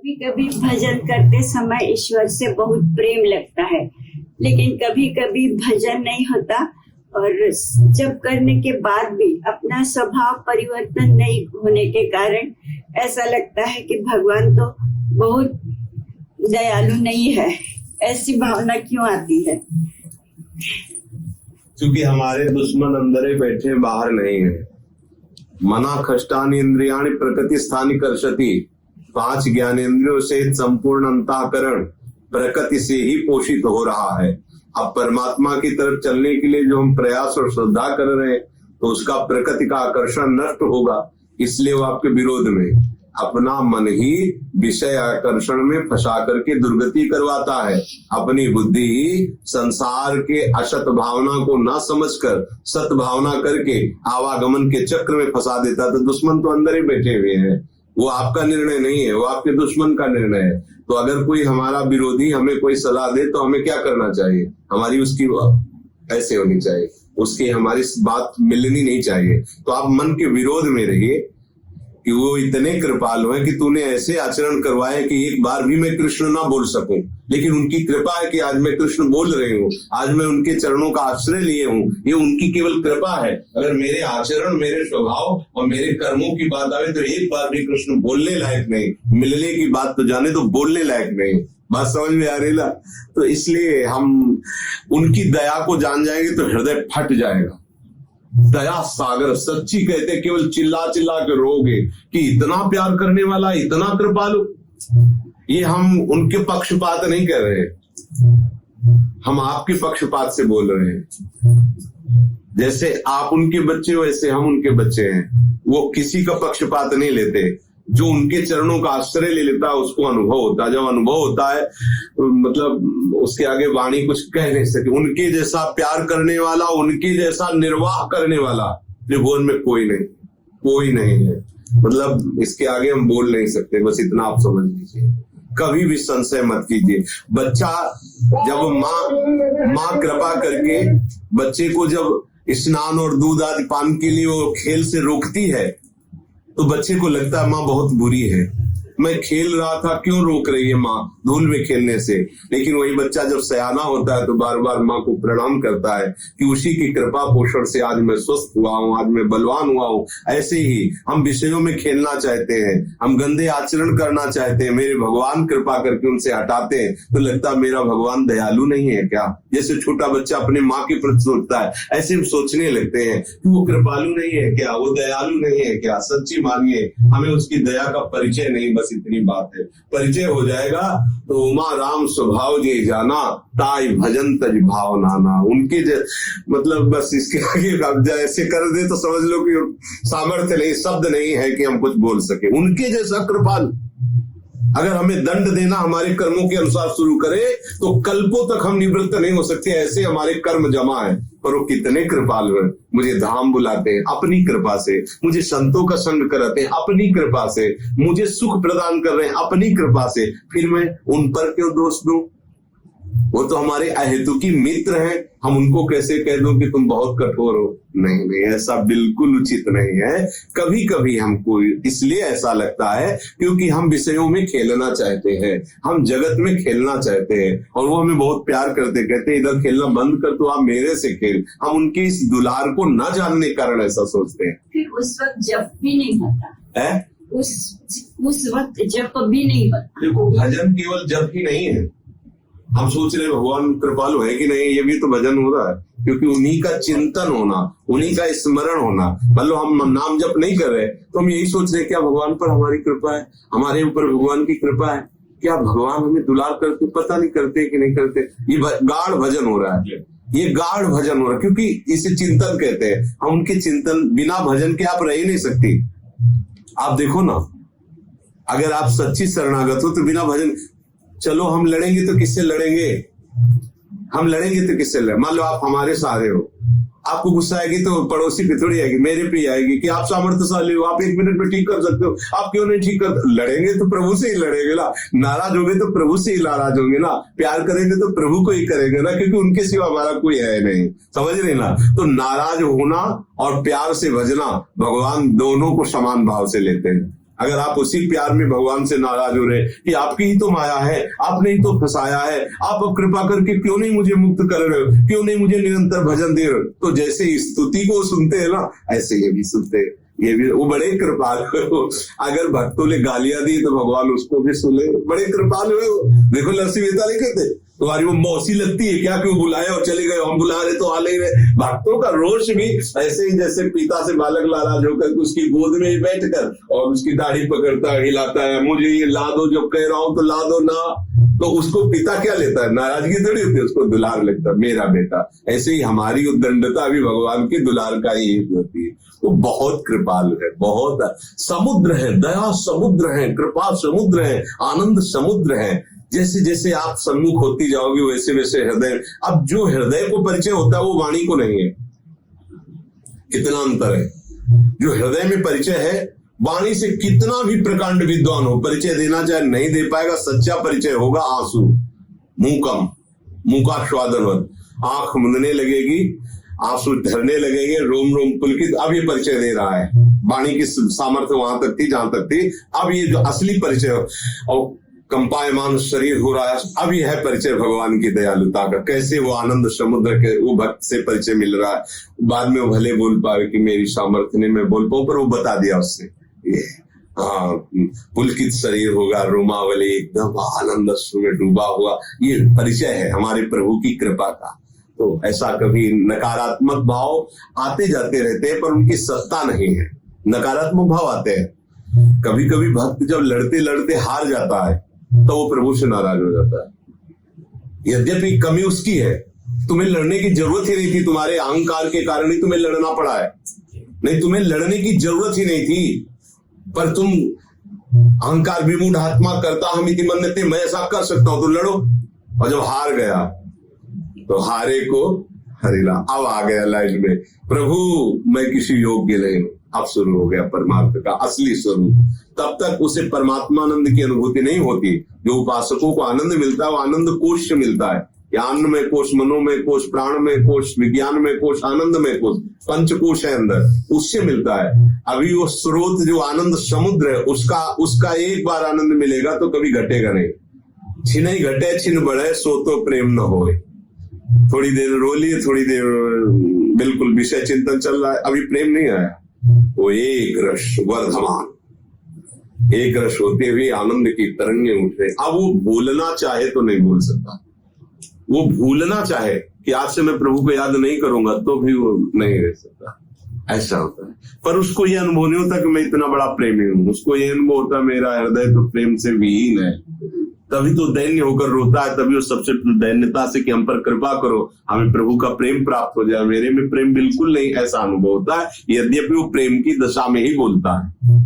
कभी कभी भजन करते समय ईश्वर से बहुत प्रेम लगता है, लेकिन कभी कभी भजन नहीं होता और जब करने के बाद भी अपना स्वभाव परिवर्तन नहीं होने के कारण ऐसा लगता है कि भगवान तो बहुत दयालु नहीं है। ऐसी भावना क्यों आती है? क्योंकि हमारे दुश्मन अंदर ही बैठे, बाहर नहीं है। मना खष्टानि इंद्रियाणि प्रकृति स्थानि कर्षति। 5 ज्ञानेंद्रियों से संपूर्ण अंतःकरण प्रकृति से ही पोषित हो रहा है। अब परमात्मा की तरफ चलने के लिए जो हम प्रयास और श्रद्धा कर रहे हैं तो उसका प्रकृति का आकर्षण नष्ट होगा, इसलिए वो आपके विरोध में अपना मन ही विषय आकर्षण में फंसा करके दुर्गति करवाता है। अपनी बुद्धि ही संसार के असत भावना को ना समझकर सत भावना करके आवागमन के चक्र में फंसा देता। तो दुश्मन तो अंदर ही बैठे हुए हैं, वो आपका निर्णय नहीं है, वो आपके दुश्मन का निर्णय है। तो अगर कोई हमारा विरोधी हमें कोई सलाह दे तो हमें क्या करना चाहिए? हमारी उसकी ऐसे होनी चाहिए, उसकी हमारी बात मिलनी नहीं चाहिए। तो आप मन के विरोध में रहिए कि वो इतने कृपालु हैं कि तूने ऐसे आचरण करवाए कि एक बार भी मैं कृष्ण ना बोल सकूं, लेकिन उनकी कृपा है कि आज मैं कृष्ण बोल रही हूँ, आज मैं उनके चरणों का आश्रय लिए हूँ। ये उनकी केवल कृपा है। अगर मेरे आचरण, मेरे स्वभाव और मेरे कर्मों की बात आवे तो एक बार भी कृष्ण बोलने लायक नहीं। मिलने की बात तो जाने तो बोलने लायक नहीं। बात समझ में आ रही ना? तो इसलिए हम उनकी दया को जान जाएंगे तो हृदय फट जाएगा। दया सागर सच्ची कहते, केवल चिल्ला चिल्ला के रोगे कि इतना प्यार करने वाला, इतना कृपालु। ये हम उनके पक्षपात नहीं कर रहे, हम आपके पक्षपात से बोल रहे हैं। जैसे आप उनके बच्चे हो वैसे हम उनके बच्चे हैं। वो किसी का पक्षपात नहीं लेते, जो उनके चरणों का आश्रय ले लेता है उसको अनुभव होता है। जब अनुभव होता है मतलब उसके आगे वाणी कुछ कह नहीं सके। उनके जैसा प्यार करने वाला, उनके जैसा निर्वाह करने वाला त्रिभुवन में कोई नहीं है। मतलब इसके आगे हम बोल नहीं सकते। बस इतना आप समझ लीजिए, कभी भी संशय मत कीजिए। बच्चा जब माँ कृपा करके बच्चे को जब स्नान और दूध आदि पान के लिए वो खेल से रोकती है तो बच्चे को लगता है माँ बहुत बुरी है, मैं खेल रहा था क्यों रोक रही है माँ धूल में खेलने से। लेकिन वही बच्चा जब सयाना होता है तो बार बार माँ को प्रणाम करता है कि उसी की कृपा पोषण से आज मैं स्वस्थ हुआ हूँ, आज मैं बलवान हुआ हूँ। ऐसे ही हम विषयों में खेलना चाहते हैं, हम गंदे आचरण करना चाहते हैं, मेरे भगवान कृपा करके उनसे हटाते हैं तो लगता है मेरा भगवान दयालु नहीं है क्या? जैसे छोटा बच्चा अपने माँ के प्रति सोचता है, ऐसे हम सोचने लगते हैं कि वो कृपालु नहीं है क्या, वो दयालु नहीं है क्या? सच्ची मानिए, हमें उसकी दया का परिचय नहीं, बस इतनी बात है। परिचय हो जाएगा तो उमा राम स्वभाव जे जाना, ताई भजन तज भाव नाना। उनके मतलब बस इसके आगे ऐसे कर दे तो समझ लो कि सामर्थ्य नहीं, शब्द नहीं है कि हम कुछ बोल सके। उनके जैसा कृपालु अगर हमें दंड देना हमारे कर्मों के अनुसार शुरू करे तो कल्पों तक हम निवृत्त नहीं हो सकते, ऐसे हमारे कर्म जमा है। पर वो कितने कृपालु हैं, मुझे धाम बुलाते हैं अपनी कृपा से, मुझे संतों का संग कराते हैं अपनी कृपा से, मुझे सुख प्रदान कर रहे हैं अपनी कृपा से, फिर मैं उन पर क्यों दोष दूं? वो तो हमारे अहेतुकी मित्र हैं, हम उनको कैसे कह दूं कि तुम बहुत कठोर हो? नहीं, ऐसा बिल्कुल उचित नहीं है। कभी कभी हमको इसलिए ऐसा लगता है क्योंकि हम विषयों में खेलना चाहते हैं, हम जगत में खेलना चाहते हैं और वो हमें बहुत प्यार करते, कहते इधर खेलना बंद कर, तो आप मेरे से खेल। हम उनके इस दुलार को न जानने के कारण ऐसा सोचते हैं। फिर उस वक्त जप भी नहीं होता है, उस वक्त जप भी नहीं होता। देखो, भजन केवल जप ही नहीं है। हम सोच रहे भगवान कृपालु है कि नहीं, ये भी तो भजन हो रहा है, क्योंकि उन्हीं का चिंतन होना, उन्हीं का स्मरण होना। मतलब हम नाम जप नहीं कर रहे तो हम यही सोच रहे क्या भगवान पर हमारी कृपा है, हमारे ऊपर भगवान की कृपा है, क्या भगवान हमें दुलार करते, पता नहीं करते कि नहीं करते। ये गाढ़ भजन हो रहा है, ये गाढ़ भजन हो रहा है, क्योंकि इसे चिंतन कहते हैं। हम उनके चिंतन बिना भजन के आप रह ही नहीं सकती। आप देखो ना, अगर आप सच्ची शरणागत हो तो बिना भजन, चलो हम लड़ेंगे तो किससे लड़ेंगे? हम लड़ेंगे तो किससे लड़ेंगे? मान लो आप हमारे सहारे हो, आपको गुस्सा आएगी तो पड़ोसी पे थोड़ी आएगी, मेरे पे आएगी कि आप सामर्थ्यशाली हो, आप 1 मिनट में ठीक कर सकते हो, आप क्यों नहीं ठीक कर? लड़ेंगे तो प्रभु से ही लड़ेंगे ना, नाराज होंगे तो प्रभु से ही नाराज होंगे ना, प्यार करेंगे तो प्रभु को ही करेंगे ना, क्योंकि उनके सिवा हमारा कोई है नहीं। समझ रहे ना? तो नाराज होना और प्यार से भजना, भगवान दोनों को समान भाव से लेते हैं। अगर आप उसी प्यार में भगवान से नाराज हो रहे कि आपकी ही तो माया है, आपने ही तो फंसाया है, आप अब कृपा करके क्यों नहीं मुझे मुक्त कर रहे हो, क्यों नहीं मुझे निरंतर भजन दे रहे हो, तो जैसे स्तुति को सुनते हैं ना, ऐसे ये भी सुनते हैं, ये भी वो बड़े कृपालु है। अगर भक्तों ने गालियां दी तो भगवान उसको भी सुने, बड़े कृपालु है वो। देखो लस्सी बेता नहीं कहते, तुम्हारी वो मौसी लगती है क्या, क्यों बुलाए और चले गए, हम बुला रहे तो आ नहीं रहे। भक्तों का रोष भी ऐसे ही जैसे पिता से बालक नाराज होकर उसकी गोद में बैठकर और उसकी दाढ़ी पकड़ता है, हिलाता है, मुझे ये ला दो, जो कह रहा हूं तो ला दो ना, तो उसको पिता क्या लेता है, नाराजगी थोड़ी होती है, उसको दुलार लगता है, मेरा बेटा। ऐसे ही हमारी उद्दंडता भी भगवान की दुलार का ही होती है। वो बहुत कृपालु है, बहुत समुद्र है, दया समुद्र है, कृपा समुद्र है, आनंद समुद्र है। जैसे जैसे आप सम्मुख होती जाओगे वैसे वैसे हृदय, अब जो हृदय को परिचय होता है वो वाणी को नहीं है। कितना अंतर है। जो हृदय में परिचय है, वाणी से कितना भी प्रकांड विद्वान हो, परिचय देना चाहे नहीं दे पाएगा। सच्चा परिचय होगा आंसू, मुंह का स्वादनवत, आंख मुंदने लगेगी, आंसू झरने लगेंगे, रोम रोम पुलकित। अब ये परिचय दे रहा है, वाणी की सामर्थ्य वहां तक थी जहां तक थी, अब ये जो असली परिचय और कंपायमान शरीर हो रहा है, अब यह है परिचय भगवान की दयालुता का। कैसे वो आनंद समुद्र के वो भक्त से परिचय मिल रहा है। बाद में वो भले बोल पाए कि मेरी सामर्थ्य नहीं मैं बोल पाऊं, पर वो बता दिया उसने, पुलकित शरीर होगा, रोमावली एकदम आनंद में डूबा हुआ। ये परिचय है हमारे प्रभु की कृपा का। तो ऐसा कभी नकारात्मक भाव आते जाते रहते हैं, पर उनकी सत्ता नहीं है। नकारात्मक भाव आते हैं, कभी कभी भक्त जब लड़ते लड़ते हार जाता है तो वो प्रभु से नाराज हो जाता है। यद्यपि कमी उसकी है, तुम्हें लड़ने की जरूरत ही नहीं थी, तुम्हारे अहंकार के कारण ही तुम्हें लड़ना पड़ा है, नहीं तुम्हें लड़ने की जरूरत ही नहीं थी, पर तुम अहंकार विमूढ़ आत्मा करता हम इति मन्यते, मैं ऐसा कर सकता हूं तो लड़ो। और जब हार गया तो हारे को हरिला। अब आ गया लाइन में, प्रभु मैं किसी योग्य नहीं हूं। अब शुरू हो गया परमात्मा का असली स्वरूप। तब तक उसे परमात्मानंद की अनुभूति नहीं होती। जो उपासकों को आनंद मिलता है वो आनंद कोश से मिलता है। ज्ञान में कोश, मनो में कोश, प्राण में कोश, विज्ञान में कोश, आनंद में कोश, पंचकोश है अंदर, उससे मिलता है। अभी वो स्रोत जो आनंद समुद्र है उसका एक बार आनंद मिलेगा तो कभी घटेगा नहीं। छिन ही घटे छिन बढ़े सो तो प्रेम न होए। थोड़ी देर रो लिए, थोड़ी देर बिल्कुल विषय चिंतन चल रहा है, अभी प्रेम नहीं आया। वो एक रस वर्धमान, एक रस होते हुए आनंद की तरंगे उठे। अब वो बोलना चाहे तो नहीं बोल सकता, वो भूलना चाहे कि आज से मैं प्रभु को याद नहीं करूंगा तो भी वो नहीं रह सकता। ऐसा होता है। पर उसको ये अनुभव नहीं होता कि मैं इतना बड़ा प्रेमी हूं। उसको ये अनुभव होता है मेरा हृदय तो प्रेम से विहीन है। तभी तो दैन्य होकर रोता है, तभी वो सबसे दैन्यता से कि हम पर कृपा करो, हमें प्रभु का प्रेम प्राप्त हो जाए। मेरे में प्रेम बिल्कुल नहीं, ऐसा अनुभव होता है, यद्यपि वो प्रेम की दशा में ही बोलता है।